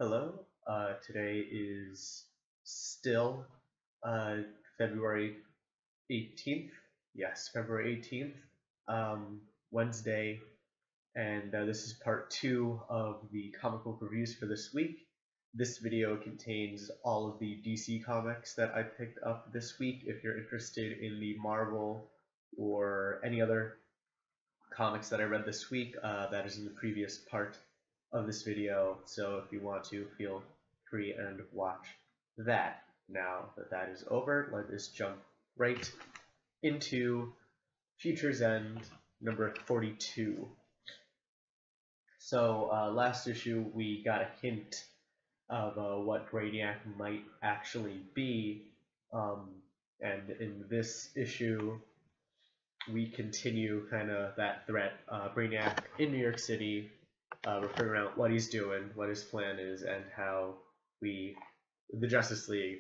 Hello. Today is still uh, February 18th. Yes, February 18th, um, Wednesday, and this is part two of the comic book reviews for this week. This video contains all of the DC comics that I picked up this week. If you're interested in the Marvel or any other comics that I read this week, that is in the previous part of this video, so if you want to, feel free and watch that. Now that that is over, let us jump right into Future's End number 42. So last issue we got a hint of what Brainiac might actually be, and in this issue we continue kind of that threat. Brainiac in New York City, we're figuring out what he's doing, what his plan is, and how the Justice League,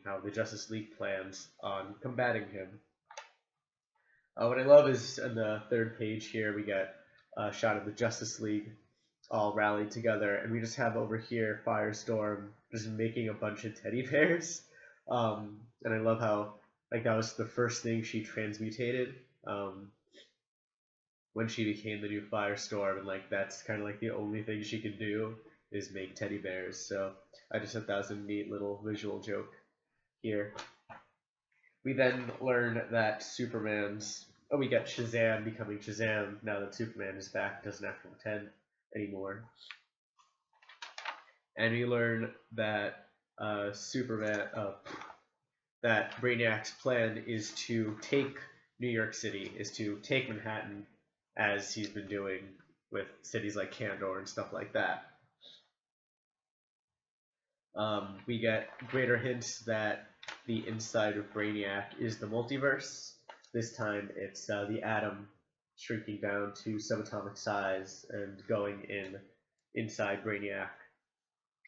how the Justice League plans on combating him. What I love is on the third page here, we get a shot of the Justice League all rallied together, and we just have over here Firestorm just making a bunch of teddy bears. And I love how that was the first thing she transmutated when she became the new Firestorm, and that's kind of the only thing she could do is make teddy bears. So I just thought that was a neat little visual joke here. We then learn that we get Shazam becoming Shazam now that Superman is back, doesn't have to pretend anymore. And we learn that that Brainiac's plan is to take New York City, is to take Manhattan, as he's been doing with cities like Kandor and stuff like that. We get greater hints that the inside of Brainiac is the multiverse. This time it's the atom shrinking down to subatomic size and going inside Brainiac.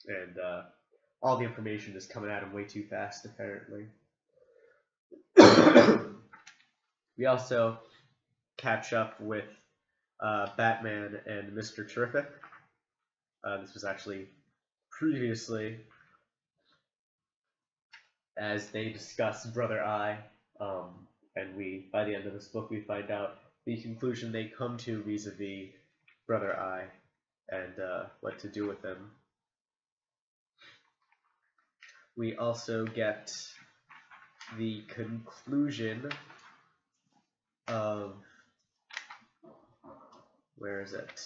And all the information is coming at him way too fast, apparently. We also catch up with Batman and Mr. Terrific. This was actually previously, as they discuss Brother Eye, and by the end of this book, we find out the conclusion they come to vis-a-vis Brother Eye and what to do with them. We also get the conclusion of, where is it?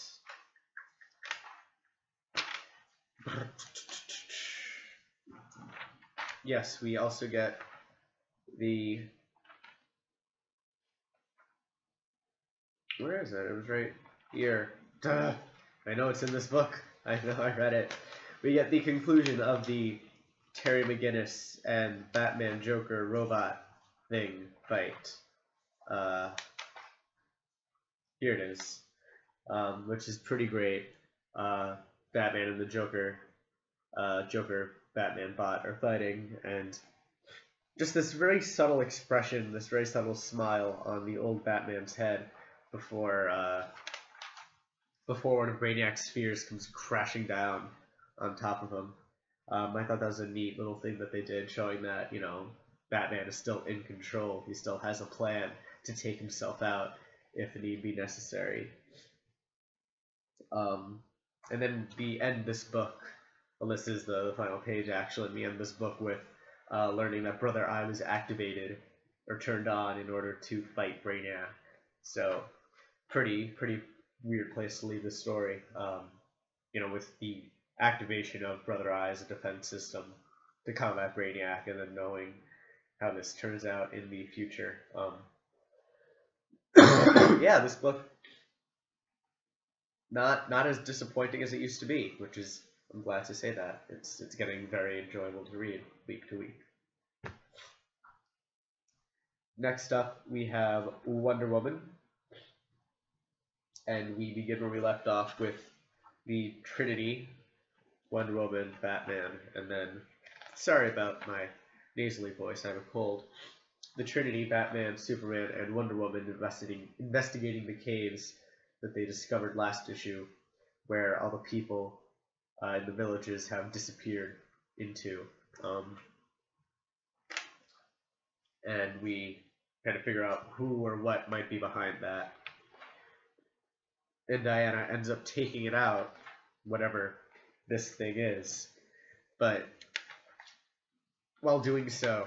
Yes, we also get where is it? It was right here. Duh. I know it's in this book. I know I read it. We get the conclusion of the Terry McGinnis and Batman Joker robot thing fight. Here it is, which is pretty great. Batman and the Joker Batman bot are fighting, and just this very subtle expression, this very subtle smile on the old Batman's head before one of Brainiac's spheres comes crashing down on top of him. I thought that was a neat little thing that they did, showing that, Batman is still in control. He still has a plan to take himself out if need be necessary. And then we end this book, well, this is the final page actually, and we end this book with learning that Brother Eye was activated or turned on in order to fight Brainiac. So pretty weird place to leave the story, with the activation of Brother Eye as a defense system to combat Brainiac, and then knowing how this turns out in the future. Yeah, this book not as disappointing as it used to be, which is, I'm glad to say that. It's getting very enjoyable to read week to week. Next up, we have Wonder Woman, and we begin where we left off with the Trinity, Wonder Woman, Batman, and then, sorry about my nasally voice, I have a cold. The Trinity, Batman, Superman, and Wonder Woman investigating the caves that they discovered last issue, where all the people the villages have disappeared into. And we kind of figure out who or what might be behind that. And Diana ends up taking it out, whatever this thing is. But while doing so,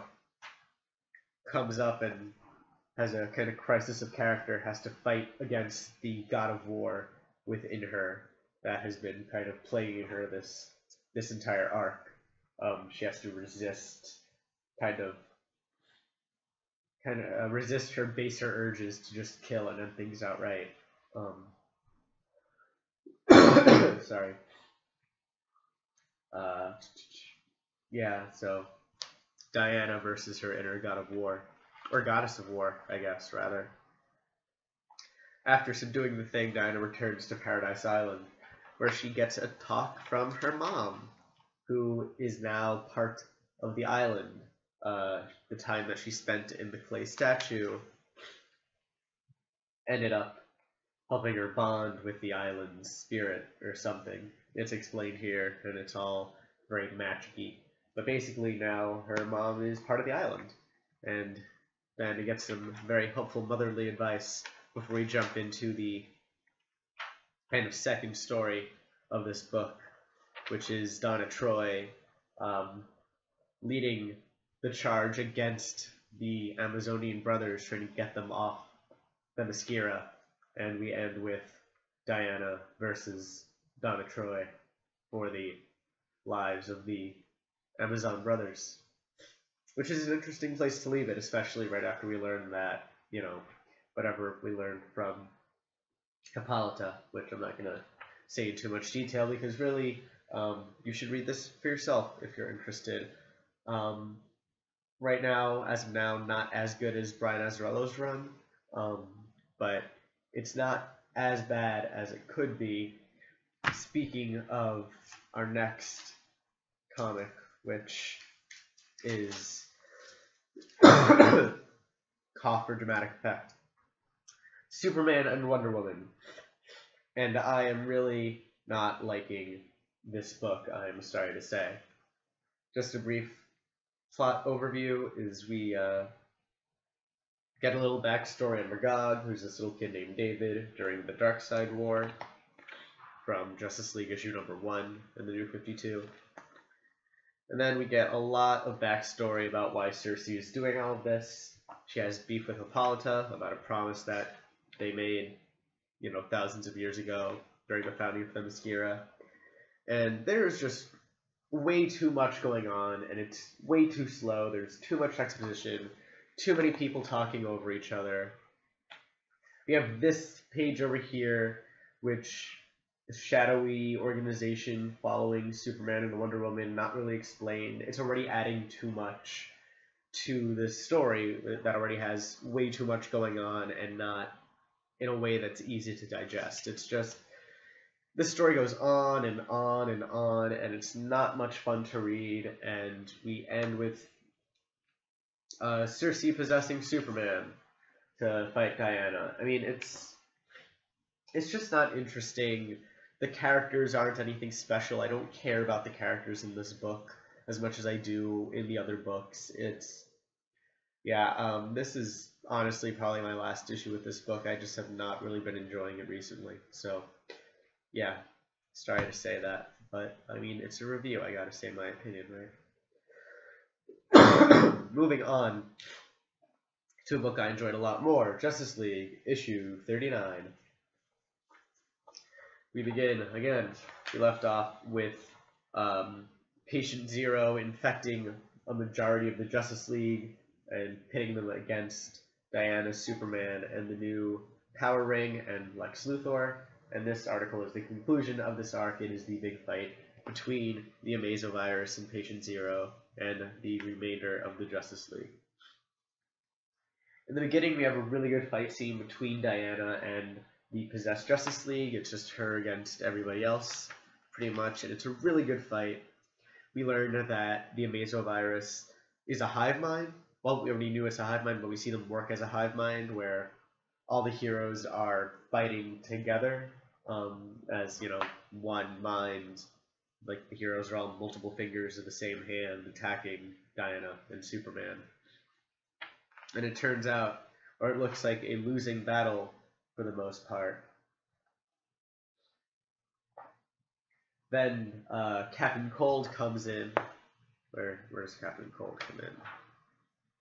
comes up and has a kind of crisis of character, has to fight against the god of war within her that has been kind of plaguing her this entire arc. She has to resist, kind of resist her baser urges to just kill and end things outright. Sorry. Yeah, so Diana versus her inner god of war, or goddess of war, I guess, rather. After subduing the thing, Diana returns to Paradise Island, where she gets a talk from her mom, who is now part of the island. The time that she spent in the clay statue ended up helping her bond with the island's spirit or something. It's explained here, and it's all very magic-y. But basically now her mom is part of the island, and Diana gets some very helpful motherly advice before we jump into the kind of second story of this book, which is Donna Troy leading the charge against the Amazonian brothers, trying to get them off Themyscira, and we end with Diana versus Donna Troy for the lives of the Amazon brothers, which is an interesting place to leave it, especially right after we learn that, you know, whatever we learned from Hippolyta, which I'm not going to say in too much detail because really you should read this for yourself if you're interested. Right now, as of now, not as good as Brian Azzarello's run, but it's not as bad as it could be. Speaking of our next comic, which is cough for dramatic effect, Superman and Wonder Woman. And I am really not liking this book, I'm sorry to say. Just a brief plot overview is we get a little backstory on Magog, who's this little kid named David during the Darkseid War from Justice League issue number 1 in the New 52. And then we get a lot of backstory about why Circe is doing all of this. She has beef with Hippolyta about a promise that they made, you know, thousands of years ago during the founding of Themyscira. And there's just way too much going on, and it's way too slow. There's too much exposition, too many people talking over each other. We have this page over here, which is shadowy organization following Superman and Wonder Woman, not really explained. It's already adding too much to this story that already has way too much going on and not in a way that's easy to digest. It's just, this story goes on and on and on, and it's not much fun to read, and we end with Circe possessing Superman to fight Diana. I mean, it's just not interesting. The characters aren't anything special. I don't care about the characters in this book as much as I do in the other books. This is honestly probably my last issue with this book. I just have not really been enjoying it recently. So, yeah, sorry to say that. But, I mean, it's a review. I gotta say my opinion, right? Moving on to a book I enjoyed a lot more, Justice League, issue 39. We begin, again, we left off with Patient Zero infecting a majority of the Justice League and pitting them against Diana, Superman, and the new Power Ring and Lex Luthor. And this article is the conclusion of this arc. It is the big fight between the Amazovirus and Patient Zero and the remainder of the Justice League. In the beginning, we have a really good fight scene between Diana and the possessed Justice League. It's just her against everybody else, pretty much, and it's a really good fight. We learned that the Amazovirus is a hive mind. Well, we already knew it's a hive mind, but we see them work as a hive mind, where all the heroes are fighting together as, you know, one mind like the heroes are all multiple fingers of the same hand attacking Diana and Superman. And it turns out, or it looks like a losing battle for the most part. Then Captain Cold comes in. Where does Captain Cold come in?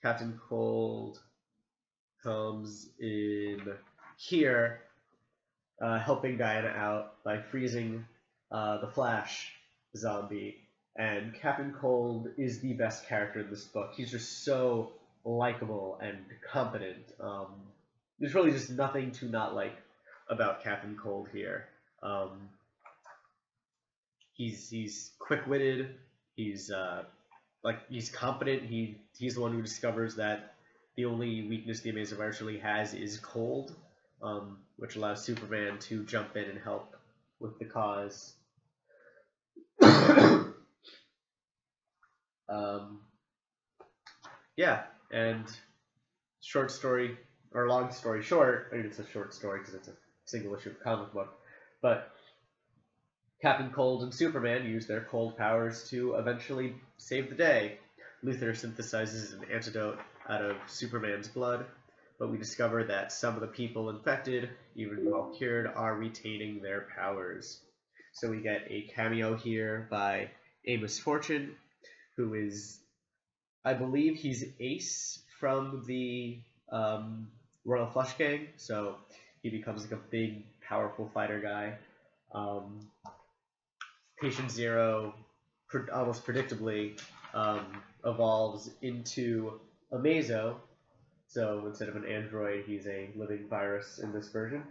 Captain Cold comes in here, helping Diana out by freezing the Flash zombie. And Captain Cold is the best character in this book. He's just so likable and competent. There's really just nothing to not like about Captain Cold here. He's quick-witted. He's he's competent. He's the one who discovers that the only weakness the Amazing Virus really has is cold, which allows Superman to jump in and help with the cause. Yeah, and short story, or long story short, I mean it's a short story because it's a single issue of comic book, but Captain Cold and Superman use their cold powers to eventually save the day. Luthor synthesizes an antidote out of Superman's blood, but we discover that some of the people infected, even while cured, are retaining their powers. So we get a cameo here by Amos Fortune, who is, I believe he's Ace from the Royal Flush Gang, so he becomes like a big, powerful fighter guy. Patient Zero, almost predictably, evolves into a Mazo. So instead of an android, he's a living virus in this version.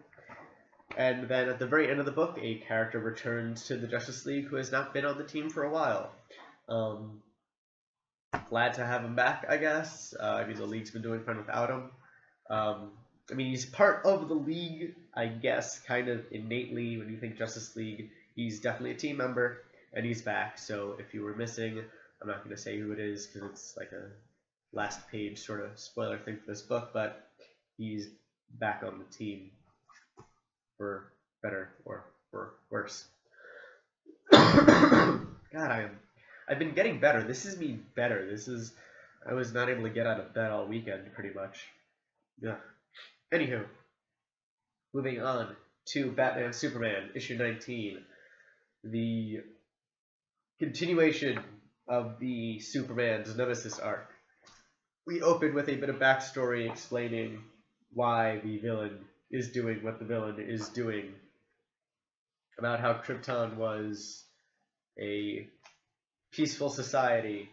And then at the very end of the book, a character returns to the Justice League who has not been on the team for a while. Glad to have him back, I guess. I mean, the League's been doing fine without him. I mean, he's part of the League, I guess, kind of innately. When you think Justice League, he's definitely a team member, and he's back. So if you were missing, I'm not going to say who it is because it's like a last page sort of spoiler thing for this book, but he's back on the team for better or for worse. God, I've been getting better. This is me better. I was not able to get out of bed all weekend pretty much. Yeah. Anywho, moving on to Batman Superman issue 19. The continuation of the Superman's Nemesis arc. We open with a bit of backstory explaining why the villain is doing what the villain is doing, about how Krypton was a peaceful society,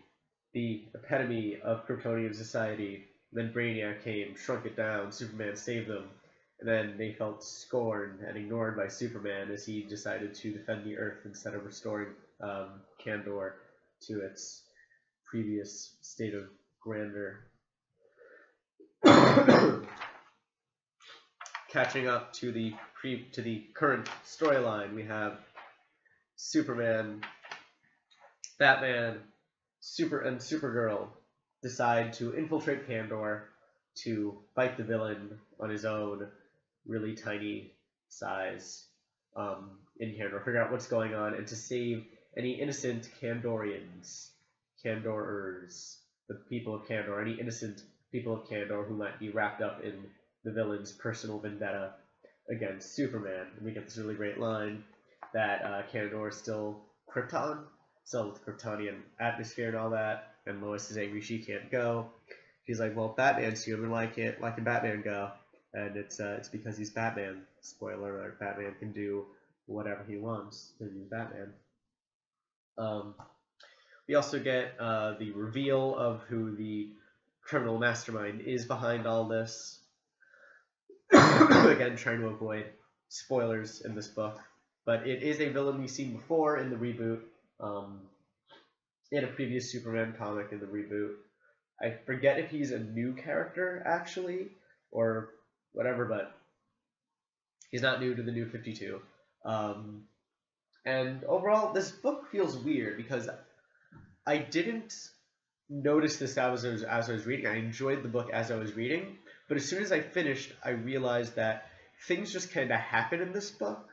the epitome of Kryptonian society. Then Brainiac came, shrunk it down, Superman saved them, and then they felt scorned and ignored by Superman as he decided to defend the Earth instead of restoring Kandor to its previous state of grandeur. Catching up to the current storyline, we have Superman, Batman, and Supergirl decide to infiltrate Kandor to fight the villain on his own, really tiny size in Kandor, figure out what's going on, and to save any innocent Kandorers, the people of Kandor, any innocent people of Kandor who might be wrapped up in the villain's personal vendetta against Superman. And we get this really great line that Kandor is still Krypton, still with Kryptonian atmosphere and all that, and Lois is angry she can't go. She's like, well, Batman's human, why can Batman go? And it's because he's Batman. Spoiler alert, Batman can do whatever he wants because he's Batman. We also get the reveal of who the criminal mastermind is behind all this. Again, trying to avoid spoilers in this book. But it is a villain we've seen before in the reboot. In a previous Superman comic in the reboot. I forget if he's a new character, actually, or whatever, but he's not new to the New 52. And overall, this book feels weird because I didn't notice this as I was reading. I enjoyed the book as I was reading, but as soon as I finished, I realized that things just kind of happen in this book.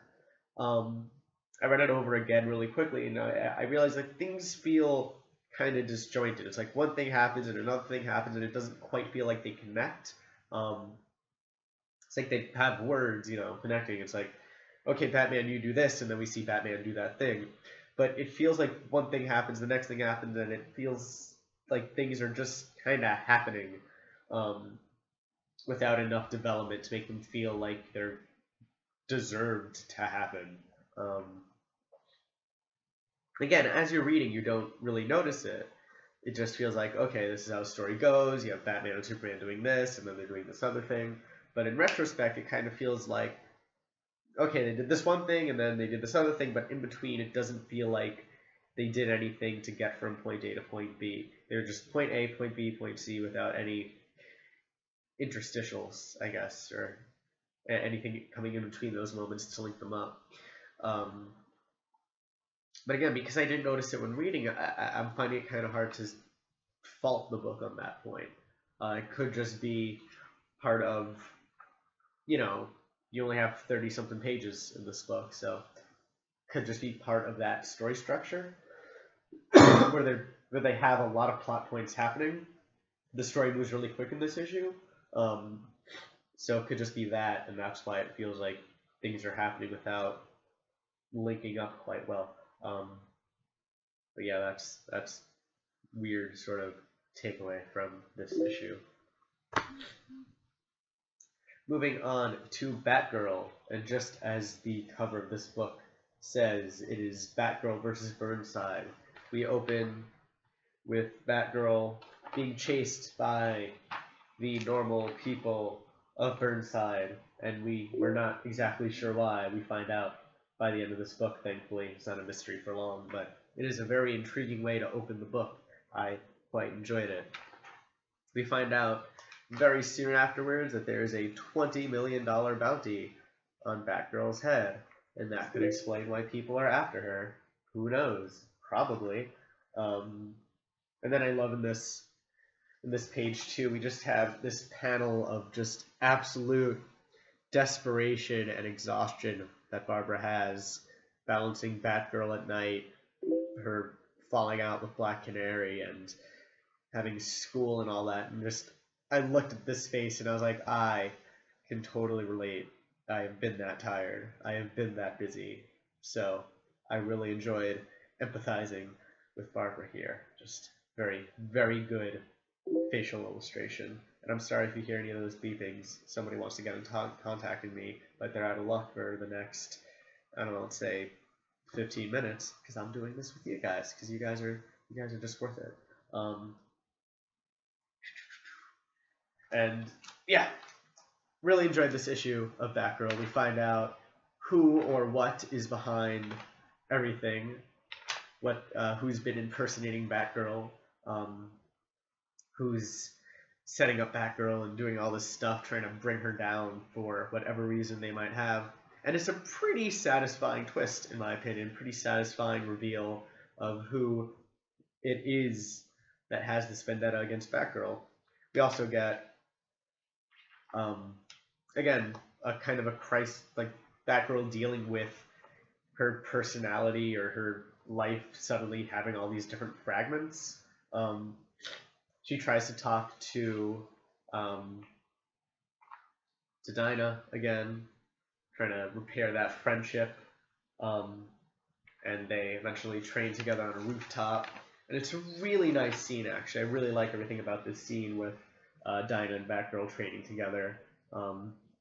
I read it over again really quickly, and I realized like things feel kind of disjointed. It's like one thing happens and another thing happens, and it doesn't quite feel like they connect. It's like they have words, connecting. It's like, okay, Batman, you do this, and then we see Batman do that thing. But it feels like one thing happens, the next thing happens, and it feels like things are just kind of happening without enough development to make them feel like they're deserved to happen. Again, as you're reading, you don't really notice it. It just feels like, okay, this is how the story goes. You have Batman and Superman doing this, and then they're doing this other thing. But in retrospect, it kind of feels like, okay, they did this one thing, and then they did this other thing, but in between, it doesn't feel like they did anything to get from point A to point B. They were just point A, point B, point C without any interstitials, I guess, or anything coming in between those moments to link them up. But again, because I didn't notice it when reading, I'm finding it kind of hard to fault the book on that point. It could just be part of, you only have 30-something pages in this book, so it could just be part of that story structure where they have a lot of plot points happening. The story moves really quick in this issue, so it could just be that, and that's why it feels like things are happening without linking up quite well. But yeah, that's weird sort of takeaway from this issue. Moving on to Batgirl, and just as the cover of this book says, it is Batgirl versus Burnside. We open with Batgirl being chased by the normal people of Burnside, and we're not exactly sure why. We find out by the end of this book, thankfully. It's not a mystery for long, but it is a very intriguing way to open the book. I quite enjoyed it. We find out very soon afterwards that there is a $20 million bounty on Batgirl's head, and that could explain why people are after her. Who knows? Probably. And then I love in this page too, we just have this panel of just absolute desperation and exhaustion that Barbara has, balancing Batgirl at night, her falling out with Black Canary, and having school and all that, and just, I looked at this face and I was like, I can totally relate. I have been that tired. I have been that busy. So I really enjoyed empathizing with Barbara here. Just very, very good facial illustration. And I'm sorry if you hear any of those beepings. Somebody wants to get in contacting me, but they're out of luck for the next, I don't know, let's say 15 minutes, because I'm doing this with you guys, because you guys are just worth it. And yeah, really enjoyed this issue of Batgirl. We find out who or what is behind everything, who's been impersonating Batgirl, who's setting up Batgirl and doing all this stuff, trying to bring her down for whatever reason they might have. And it's a pretty satisfying twist, in my opinion, pretty satisfying reveal of who it is that has this vendetta against Batgirl. We also get, again, a kind of a crisis, like Batgirl dealing with her personality or her life suddenly having all these different fragments. She tries to talk to Dinah again, trying to repair that friendship, and they eventually train together on a rooftop. And it's a really nice scene, actually. I really like everything about this scene with Dinah and Batgirl training together.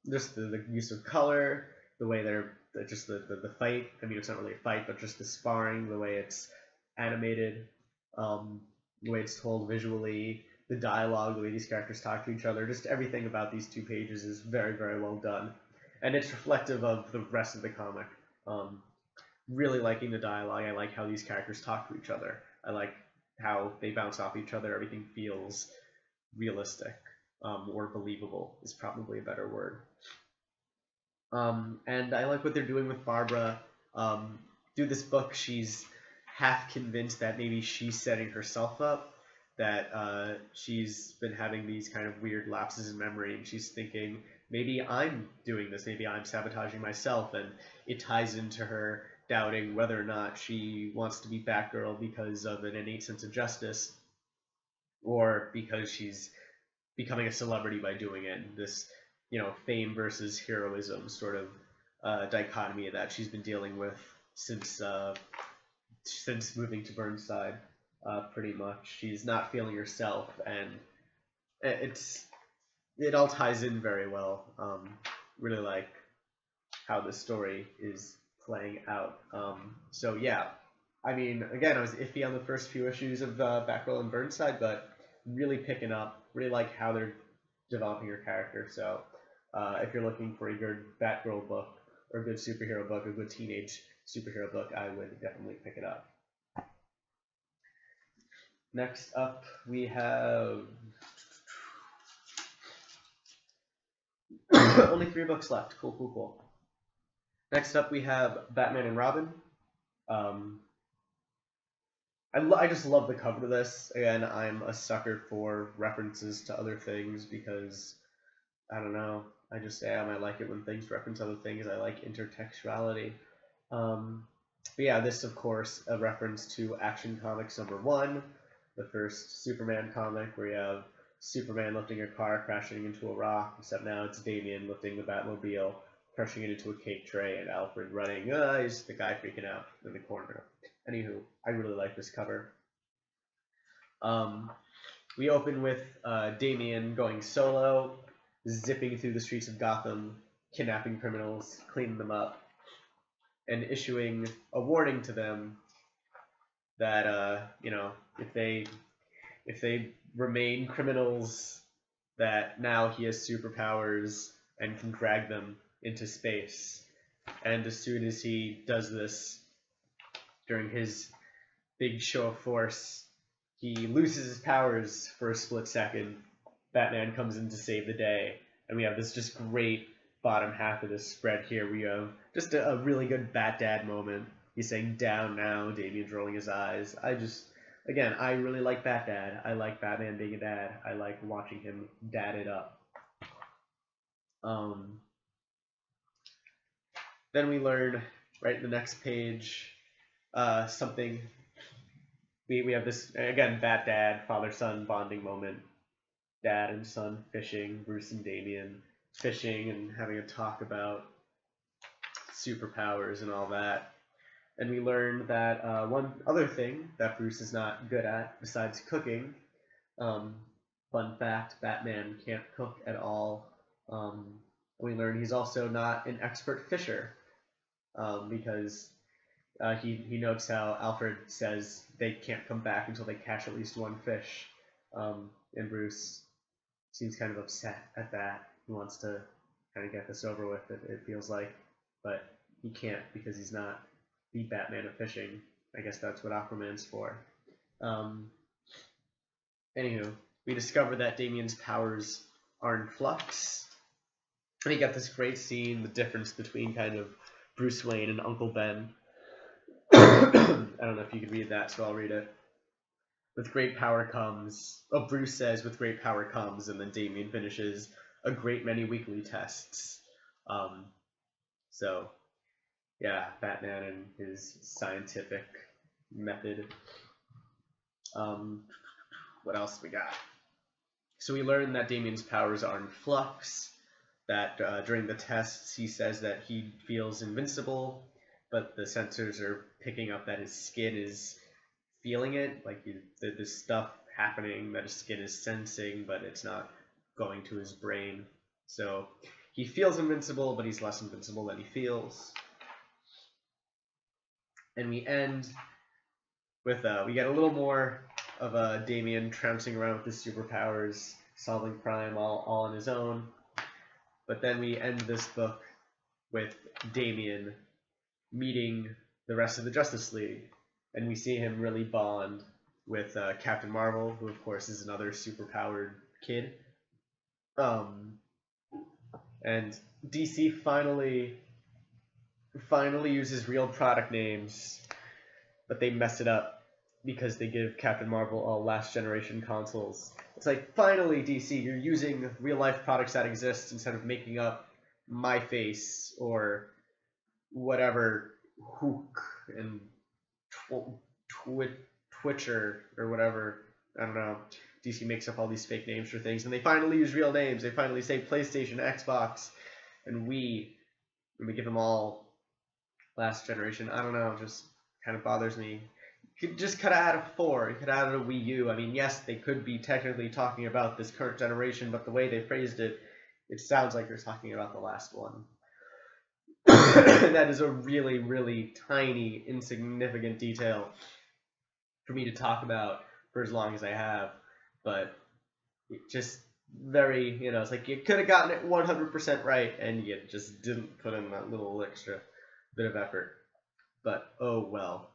Just the use of color, the way just the fight. I mean, it's not really a fight, but just the sparring, the way it's animated, the way it's told visually, the dialogue, the way these characters talk to each other, just everything about these two pages is very, very well done. And it's reflective of the rest of the comic. Really liking the dialogue. I like how these characters talk to each other. I like how they bounce off each other. Everything feels realistic, or believable is probably a better word. And I like what they're doing with Barbara. Through this book, she's half convinced that maybe she's setting herself up, that she's been having these kind of weird lapses in memory, and she's thinking, maybe I'm doing this, maybe I'm sabotaging myself, and it ties into her doubting whether or not she wants to be Batgirl because of an innate sense of justice, or because she's becoming a celebrity by doing it. This, fame versus heroism sort of dichotomy that she's been dealing with since moving to Burnside. Pretty much, she's not feeling herself, and it all ties in very well. Really like how the story is playing out. So yeah, I mean, again, I was iffy on the first few issues of Batgirl and Burnside, but really picking up. Really like how they're developing her character. So if you're looking for a good Batgirl book or a good superhero book, a good teenage superhero book, I would definitely pick it up. Next up, we have only 3 books left. Cool. Next up, we have Batman and Robin. I just love the cover of this. Again, I'm a sucker for references to other things because, I don't know, I just am. I like it when things reference other things. I like intertextuality. But yeah, this, of course, a reference to Action Comics #1, the first Superman comic where you have Superman lifting a car, crashing into a rock, except now it's Damian lifting the Batmobile, crushing it into a cake tray, and Alfred running. He's the guy freaking out in the corner. Anywho, I really like this cover. We open with Damian going solo, zipping through the streets of Gotham, kidnapping criminals, cleaning them up, and issuing a warning to them that if they remain criminals, that now he has superpowers and can drag them into space. And as soon as he does this, during his big show of force, he loses his powers for a split second. Batman comes in to save the day, and we have this just great bottom half of this spread here. We have just a really good Bat Dad moment. He's saying down now, Damian's rolling his eyes. I really like Bat Dad. I like Batman being a dad. I like watching him dad it up. Then we learn, right in the next page, something. We have this, again, Bat Dad, father-son bonding moment. Dad and son fishing, Bruce and Damian fishing and having a talk about superpowers and all that. And we learn that one other thing that Bruce is not good at, besides cooking, fun fact, Batman can't cook at all. We learn he's also not an expert fisher, because he notes how Alfred says they can't come back until they catch at least one fish. And Bruce seems kind of upset at that. He wants to kind of get this over with, it feels like, but he can't because he's not the Batman of fishing. I guess that's what Aquaman's for. Anywho, we discover that Damian's powers are in flux. And you get this great scene, the difference between kind of Bruce Wayne and Uncle Ben. I don't know if you could read that, so I'll read it. With great power comes... Oh, Bruce says, with great power comes, and then Damian finishes, a great many weekly tests. So, yeah, Batman and his scientific method. What else we got? So we learn that Damian's powers are in flux, that during the tests he says that he feels invincible, but the sensors are picking up that his skin is feeling it, like there's stuff happening that his skin is sensing, but it's not going to his brain. So he feels invincible, but he's less invincible than he feels. And we end with, we get a little more of Damian trouncing around with his superpowers, solving crime all on his own. But then we end this book with Damian meeting the rest of the Justice League, and we see him really bond with Captain Marvel, who of course is another superpowered kid. And DC finally uses real product names, but they mess it up because they give Captain Marvel all last generation consoles. It's like, finally, DC, you're using real life products that exist instead of making up My Face or whatever Hook and Twitcher or whatever. I don't know. DC makes up all these fake names for things, and they finally use real names. They finally say PlayStation, Xbox, and Wii, and we give them all last generation. I don't know, just kind of bothers me. You could just cut out a 4. You could add a Wii U. I mean, yes, they could be technically talking about this current generation, but the way they phrased it, it sounds like they're talking about the last one. That is a really, really tiny, insignificant detail for me to talk about for as long as I have, but it just very, it's like you could have gotten it 100% right, and you just didn't put in that little extra bit of effort. But oh well.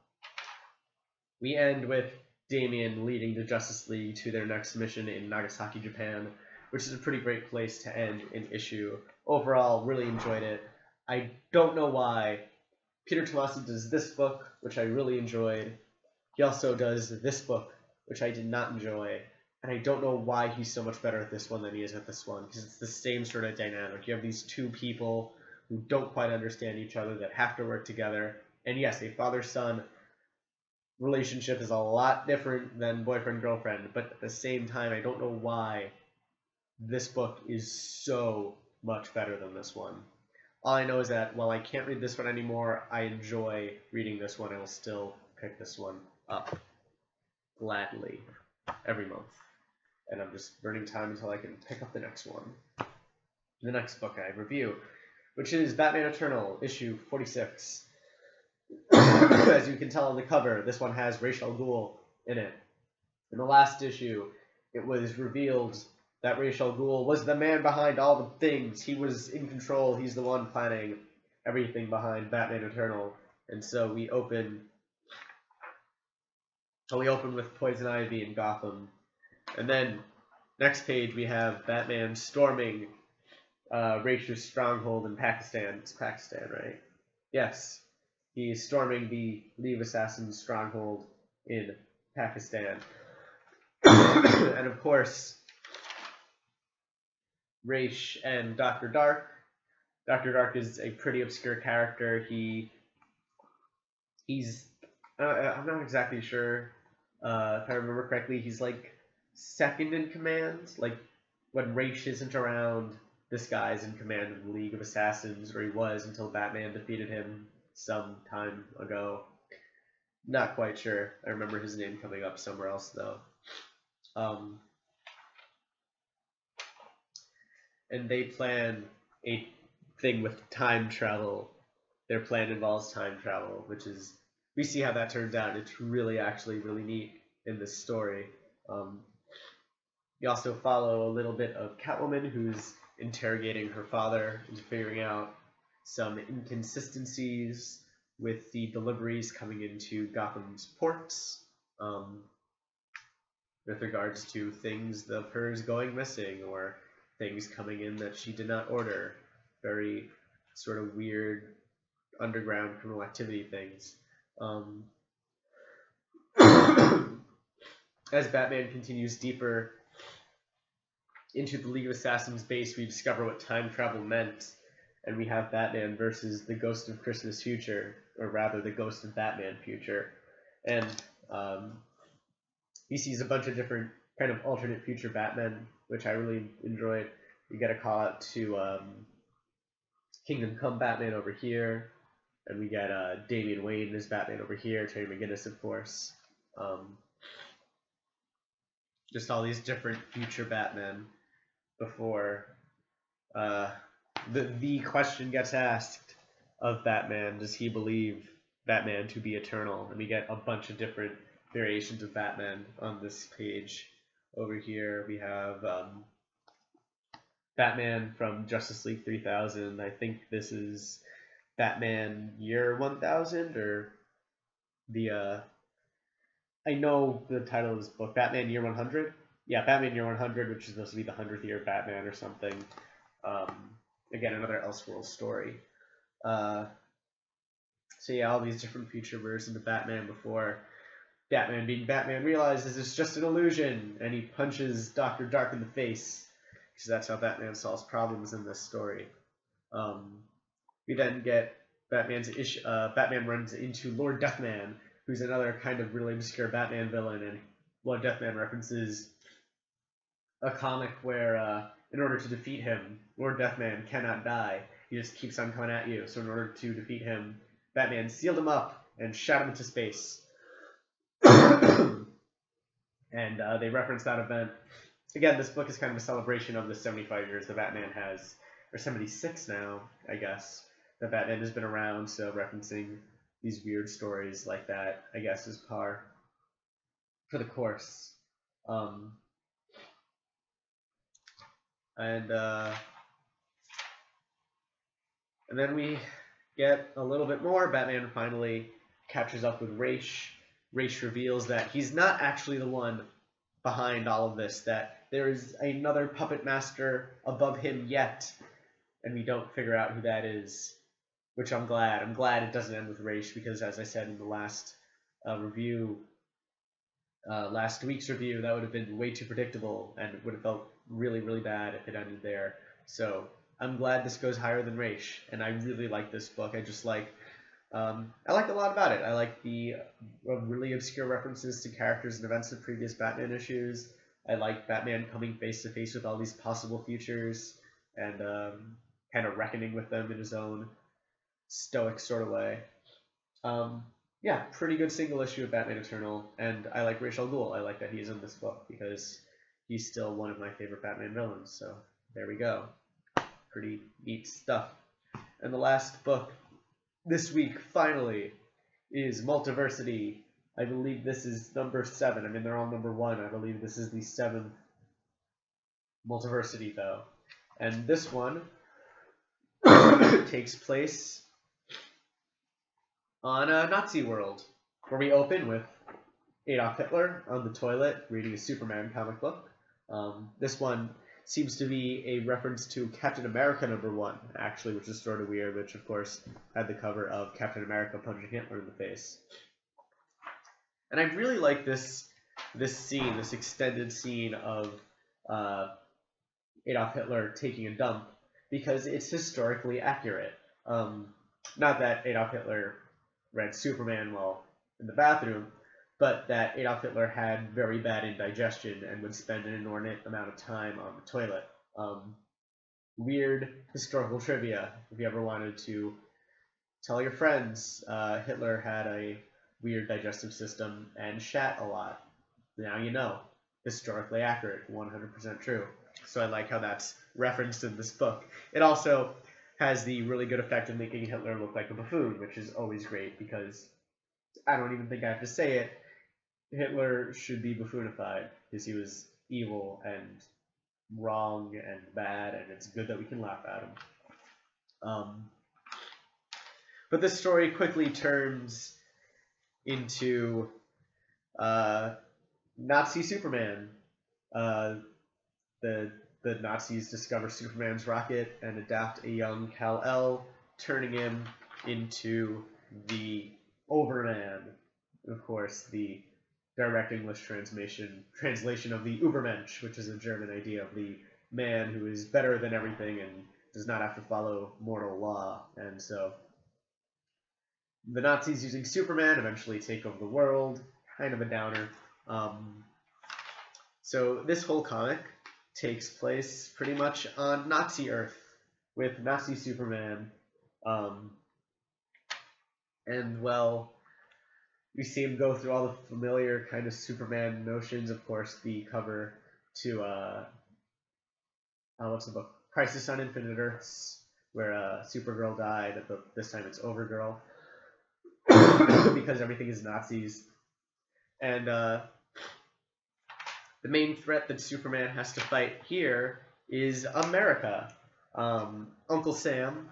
We end with Damian leading the Justice League to their next mission in Nagasaki, Japan, which is a pretty great place to end an issue. Overall, really enjoyed it. I don't know why. Peter Tomasi does this book, which I really enjoyed. He also does this book, which I did not enjoy. And I don't know why he's so much better at this one than he is at this one, because it's the same sort of dynamic. You have these two people who don't quite understand each other that have to work together. And yes, a father-son relationship is a lot different than boyfriend-girlfriend, but at the same time, I don't know why this book is so much better than this one. All I know is that while I can't read this one anymore, I enjoy reading this one. I will still pick this one up gladly every month. And I'm just burning time until I can pick up the next one. The next book I review, which is Batman Eternal, issue 46. As you can tell on the cover, this one has Ra's al Ghul in it. In the last issue, it was revealed that Ra's al Ghul was the man behind all the things. He was in control. He's the one planning everything behind Batman Eternal. And so we open with Poison Ivy in Gotham. And then, next page, we have Batman storming Ra's stronghold in Pakistan. It's Pakistan, right? Yes. He's storming the League of Assassins stronghold in Pakistan. And of course, Ra's and Dr. Dark. Dr. Dark is a pretty obscure character. He's I'm not exactly sure if I remember correctly. He's like second in command. Like when Ra's isn't around, this guy's in command of the League of Assassins, or he was until Batman defeated him some time ago. Not quite sure. I remember his name coming up somewhere else though. And they plan a thing with time travel. Their plan involves time travel, which is, we see how that turns out. It's really actually really neat in this story. We also follow a little bit of Catwoman, who's interrogating her father and figuring out some inconsistencies with the deliveries coming into Gotham's ports, with regards to things of hers going missing or things coming in that she did not order. Very sort of weird underground criminal activity things. As Batman continues deeper into the League of Assassins base, we discover what time travel meant, and we have Batman versus the Ghost of Christmas Future, or rather the Ghost of Batman Future. And he sees a bunch of different kind of alternate future Batmen, which I really enjoyed. We get a call out to Kingdom Come Batman over here, and we get Damian Wayne as Batman over here, Terry McGinnis, of course. Just all these different future Batmen before the question gets asked of Batman, does he believe Batman to be eternal? And we get a bunch of different variations of Batman on this page. Over here we have Batman from Justice League 3000. I think this is Batman Year 1000, or the I know the title of this book, Batman Year 100. Yeah, Batman Year 100, which is supposed to be the 100th year of Batman or something. Again, another Elseworlds story. So yeah, all these different future versions of Batman before Batman being Batman realizes it's just an illusion, and he punches Dr. Dark in the face, because that's how Batman solves problems in this story. We then get Batman runs into Lord Deathman, who's another kind of really obscure Batman villain, and Lord Deathman references a comic where, in order to defeat him, Lord Deathman cannot die. He just keeps on coming at you. So in order to defeat him, Batman sealed him up and shot him into space. And they reference that event. Again, this book is kind of a celebration of the 75 years that Batman has, or 76 now, I guess, that Batman has been around. So referencing these weird stories like that, I guess, is par for the course. And then we get a little bit more. Batman finally catches up with Ra's. Ra's reveals that he's not actually the one behind all of this, that there is another puppet master above him yet, and we don't figure out who that is, which I'm glad. I'm glad it doesn't end with Ra's, because as I said in the last review, last week's review, that would have been way too predictable, and it would have felt really, really bad if it ended there. So I'm glad this goes higher than Ra's, and I really like this book. I just like, I like a lot about it. I like the really obscure references to characters and events of previous Batman issues. I like Batman coming face to face with all these possible futures and kind of reckoning with them in his own stoic sort of way. Yeah, pretty good single issue of Batman Eternal, and I like Ra's al Ghul. I like that he's in this book because he's still one of my favorite Batman villains, so there we go. Pretty neat stuff. And the last book this week, finally, is Multiversity. I believe this is number 7. I mean, they're all number 1. I believe this is the 7th Multiversity, though. And this one takes place on a Nazi world, where we open with Adolf Hitler on the toilet reading a Superman comic book. This one seems to be a reference to Captain America #1, actually, which is sort of weird, which of course had the cover of Captain America punching Hitler in the face. And I really like this scene, this extended scene of Adolf Hitler taking a dump, because it's historically accurate. Not that Adolf Hitler read Superman while in the bathroom, but that Adolf Hitler had very bad indigestion and would spend an inordinate amount of time on the toilet. Weird historical trivia, if you ever wanted to tell your friends. Hitler had a weird digestive system and shat a lot. Now you know. Historically accurate, 100% true. So I like how that's referenced in this book. It also has the really good effect of making Hitler look like a buffoon, which is always great, because I don't even think I have to say it. Hitler should be buffoonified, because he was evil and wrong and bad, and it's good that we can laugh at him. But this story quickly turns into Nazi Superman. The Nazis discover Superman's rocket and adapt a young Kal-El, turning him into the Overman. Of course, the direct English translation of the Übermensch, which is a German idea of the man who is better than everything and does not have to follow mortal law. And so the Nazis, using Superman, eventually take over the world. Kind of a downer. So this whole comic takes place pretty much on Nazi Earth with Nazi Superman. And, well, we see him go through all the familiar kind of Superman notions. Of course, the cover to, what's the book? Crisis on Infinite Earths, where Supergirl died. This time it's Overgirl, because everything is Nazis. And the main threat that Superman has to fight here is America. Uncle Sam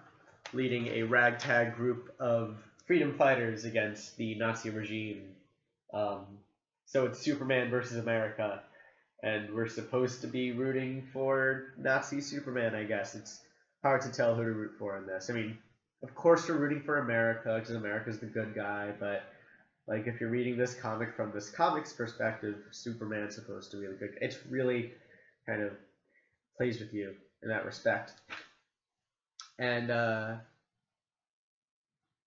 leading a ragtag group of freedom fighters against the Nazi regime. So it's Superman versus America, and we're supposed to be rooting for Nazi Superman, I guess. It's hard to tell who to root for in this. I mean, of course we're rooting for America, because America's the good guy, but like, if you're reading this comic from this comic's perspective, Superman's supposed to be the good guy. It's really kind of plays with you in that respect. And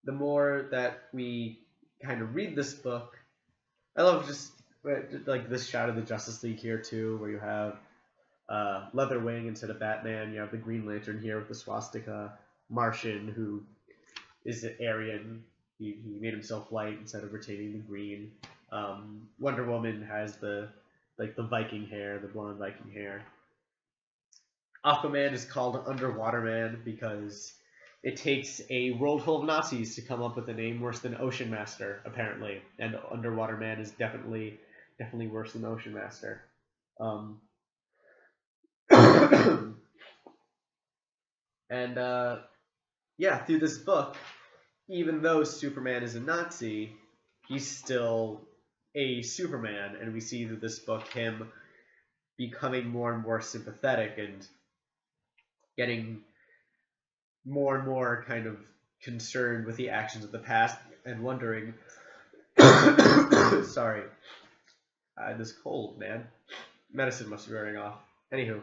the more that we kind of read this book, I love just like this shot of the Justice League here too, where you have Leatherwing instead of Batman. You have the Green Lantern here with the swastika. Martian, who is an Aryan. He made himself white instead of retaining the green. Wonder Woman has the Viking hair, the blonde Viking hair. Aquaman is called Underwater Man because it takes a world full of Nazis to come up with a name worse than Ocean Master, apparently. And Underwater Man is definitely worse than Ocean Master. And yeah, through this book, even though Superman is a Nazi, he's still a Superman, and we see through this book him becoming more and more sympathetic and getting more and more kind of concerned with the actions of the past and wondering sorry, this cold, man. Medicine must be wearing off. Anywho,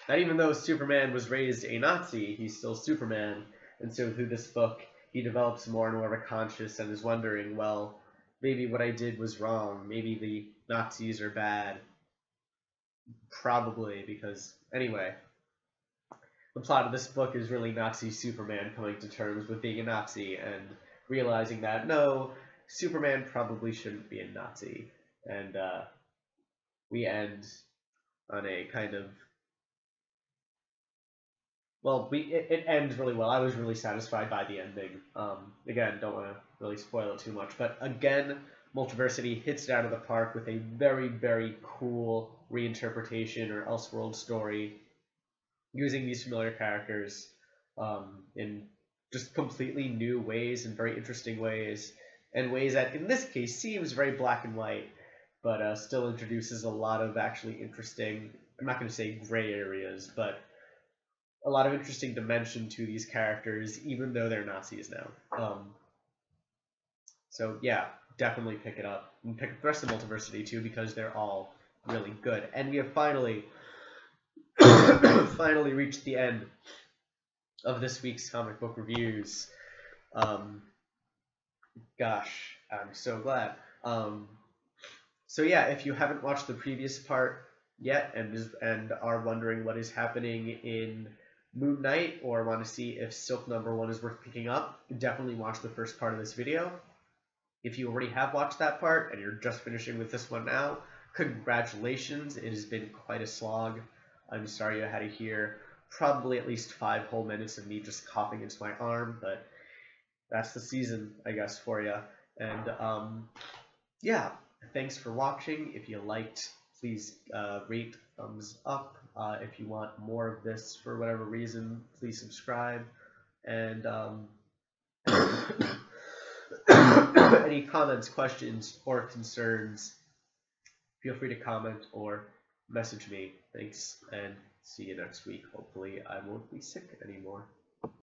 that even though Superman was raised a Nazi, he's still Superman, and so through this book he develops more and more of a conscience and is wondering, well, maybe what I did was wrong, maybe the Nazis are bad. Probably, because anyway, the plot of this book is really Nazi Superman coming to terms with being a Nazi and realizing that, no, Superman probably shouldn't be a Nazi. And we end on a kind of, well, it ends really well. I was really satisfied by the ending. Again, don't want to really spoil it too much, but again, Multiversity hits it out of the park with a very, very cool reinterpretation or Elseworld story using these familiar characters in just completely new ways and very interesting ways, and ways that, in this case, seems very black and white, but still introduces a lot of actually interesting, I'm not going to say gray areas, but a lot of interesting dimension to these characters, even though they're Nazis now. So yeah, definitely pick it up. And pick up the rest of Multiversity too, because they're all really good. And we have finally reached the end of this week's comic book reviews. Gosh, I'm so glad. So yeah, if you haven't watched the previous part yet and are wondering what is happening in Moon Knight, or want to see if Silk #1 is worth picking up, definitely watch the first part of this video. If you already have watched that part and you're just finishing with this one now, congratulations, it has been quite a slog. I'm sorry you had to hear probably at least 5 whole minutes of me just coughing into my arm, but that's the season, I guess, for you. And yeah, thanks for watching. If you liked, please rate, thumbs up. If you want more of this for whatever reason, please subscribe. And any comments, questions, or concerns, feel free to comment or message me. Thanks, and see you next week. Hopefully I won't be sick anymore.